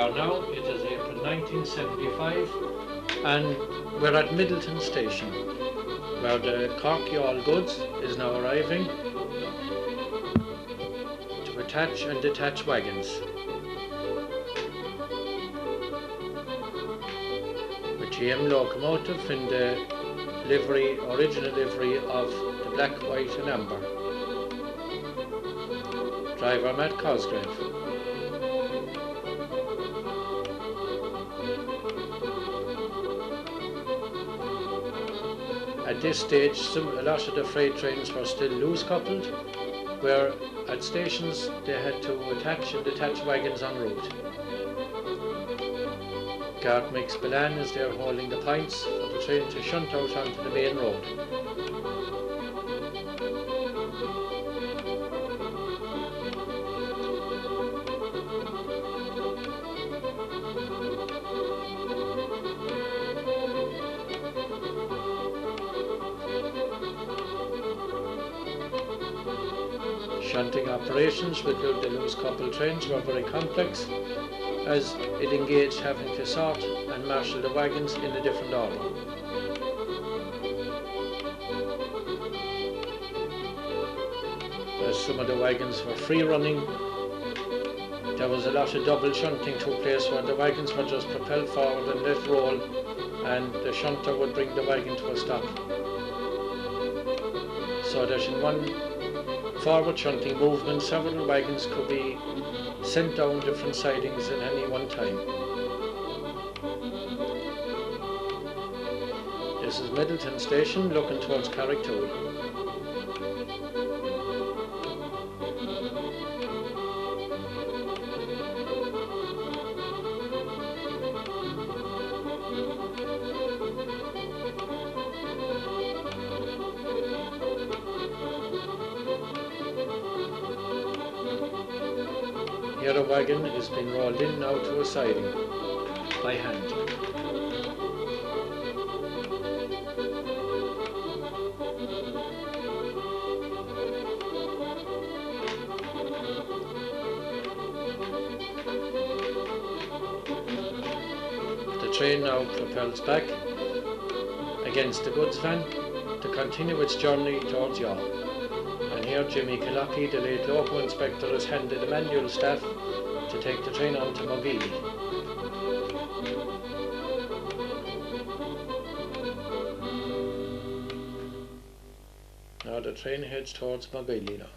are now. It is April 1975 and we're at Middleton Station, where the Cork Youghal Goods is now arriving to attach and detach wagons. With GM locomotive in the original livery of the black, white and amber. Driver Matt Cosgrave. At this stage, a lot of the freight trains were still loose coupled, where at stations they had to attach and detach wagons en route. Guard Mix Belan is there holding the points for the train to shunt out onto the main road. Shunting operations with the loose coupled trains were very complex, as it engaged having to sort and marshal the wagons in a different order. As some of the wagons were free running, there was a lot of double shunting took place, where the wagons were just propelled forward and let roll, and the shunter would bring the wagon to a stop. So that in one forward shunting movement, several wagons could be sent down different sidings at any one time. This is Middleton Station looking towards Carricktool. Here a wagon is being rolled in now to a siding by hand. The train now propels back against the goods van to continue its journey towards Youghal. And here Jimmy Killocky, the late local inspector, has handed the manual staff to take the train on to Mogilly. Now the train heads towards Mogilly now.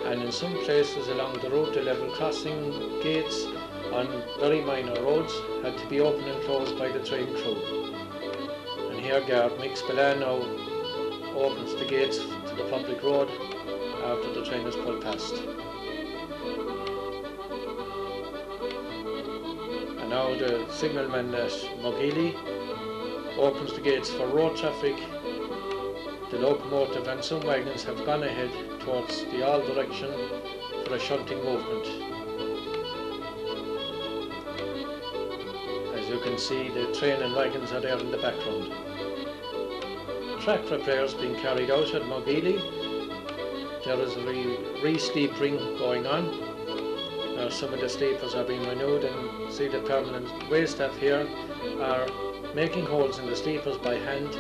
And in some places along the route, the level crossing gates on very minor roads had to be opened and closed by the train crew. And here Guard Mix Belan now opens the gates to the public road after the train is pulled past. And now the signalman at Mogilly opens the gates for road traffic. The locomotive and some wagons have gone ahead towards the all direction for a shunting movement. As you can see, the train and wagons are there in the background. Track repairs being carried out at Mogilly. There is a re-sleepering going on. Some of the sleepers are being renewed, and see the permanent way staff here are making holes in the sleepers by hand,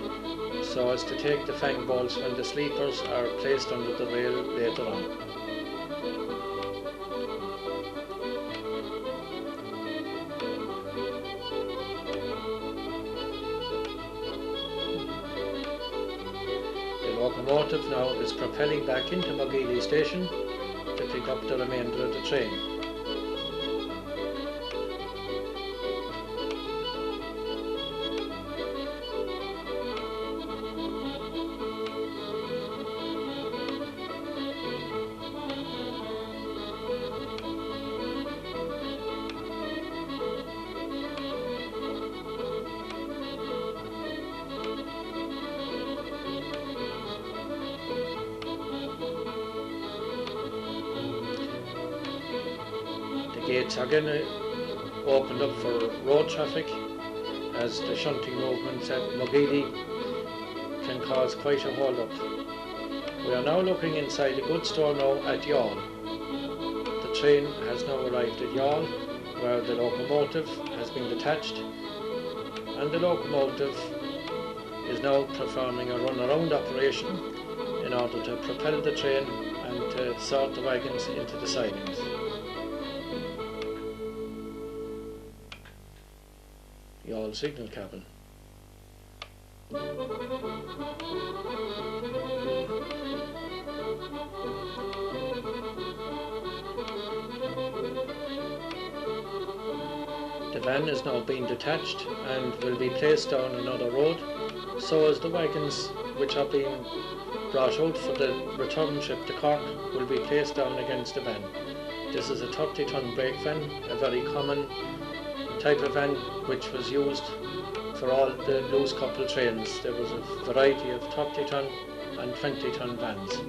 so as to take the fang bolts when the sleepers are placed under the rail later on. The locomotive now is propelling back into Mogilly station to pick up the remainder of the train. gates are again opened up for road traffic, as the shunting movements at Mogilly can cause quite a hold up. We are now looking inside the goods store now at Youghal. The train has now arrived at Youghal, where the locomotive has been detached, and the locomotive is now performing a run-around operation in order to propel the train and to sort the wagons into the sidings. Youghal signal cabin. The van is now being detached and will be placed down another road, so as the wagons which are being brought out for the return trip to Cork will be placed down against the van. This is a 30-ton brake van, a very common type of van which was used for all the loose couple trains. There was a variety of 30-ton and 20-ton vans.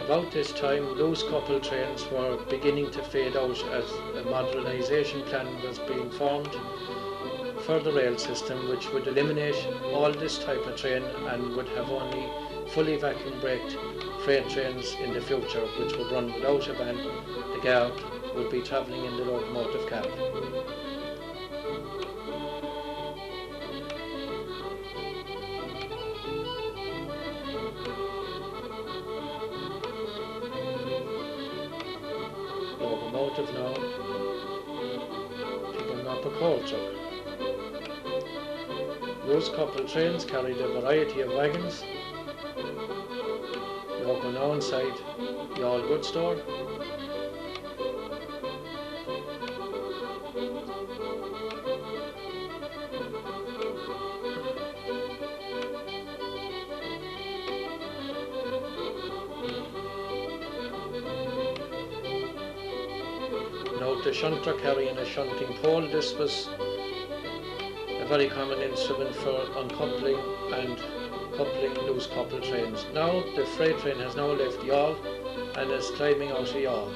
About this time, loose couple trains were beginning to fade out as a modernisation plan was being formed for the rail system, which would eliminate all this type of train and would have only fully vacuum braked freight trains in the future, which would run without a van. The guard would be travelling in the locomotive cab. Locomotive now picking up a coal truck. Loose couple trains carried a variety of wagons. We open now inside Youghal Goods store. Note the shunter carrying a shunting pole. This was a very common instrument for uncoupling and coupling loose couple trains. Now the freight train has now left Youghal and is climbing out of Youghal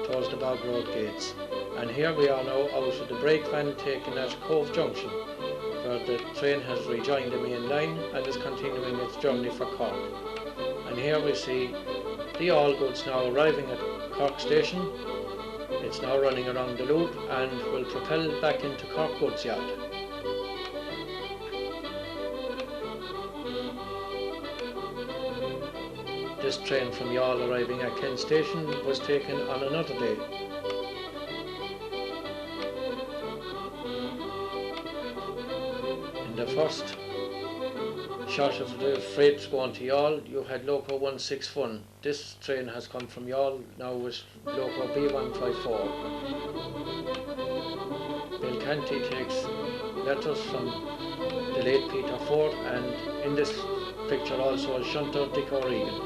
towards the Bog Road gates. And here we are now out of the brake van taken at Cove Junction, where the train has rejoined the main line and is continuing its journey for Cork. And here we see the Youghal Goods now arriving at Cork station. It's now running around the loop and will propel back into Cork Goods Yard. This train from Youghal arriving at Kent Station was taken on another day. In the first shot of the freight going to Youghal, you had Loco 161. This train has come from Youghal now with Loco B154. Bill Canty takes letters from the late Peter Ford, and in this picture also a shunter Dick O'Regan.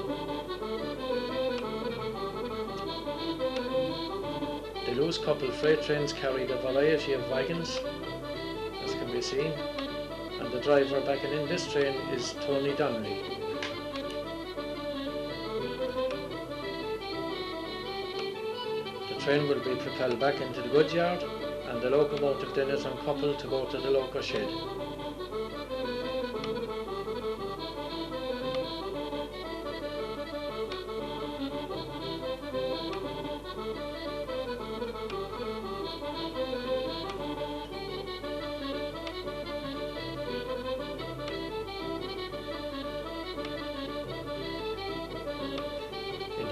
The loose couple freight trains carried a variety of wagons, as can be seen, and the driver backing in this train is Tony Donnelly. The train will be propelled back into the goods yard, and the locomotive then is uncoupled to go to the loco shed.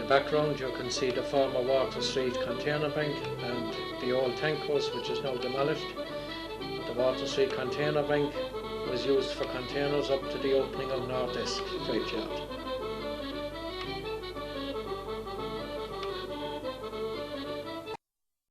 Background you can see the former Water Street container bank and the old tank house, which is now demolished. The Water Street container bank was used for containers up to the opening of North Esk Freight Yard.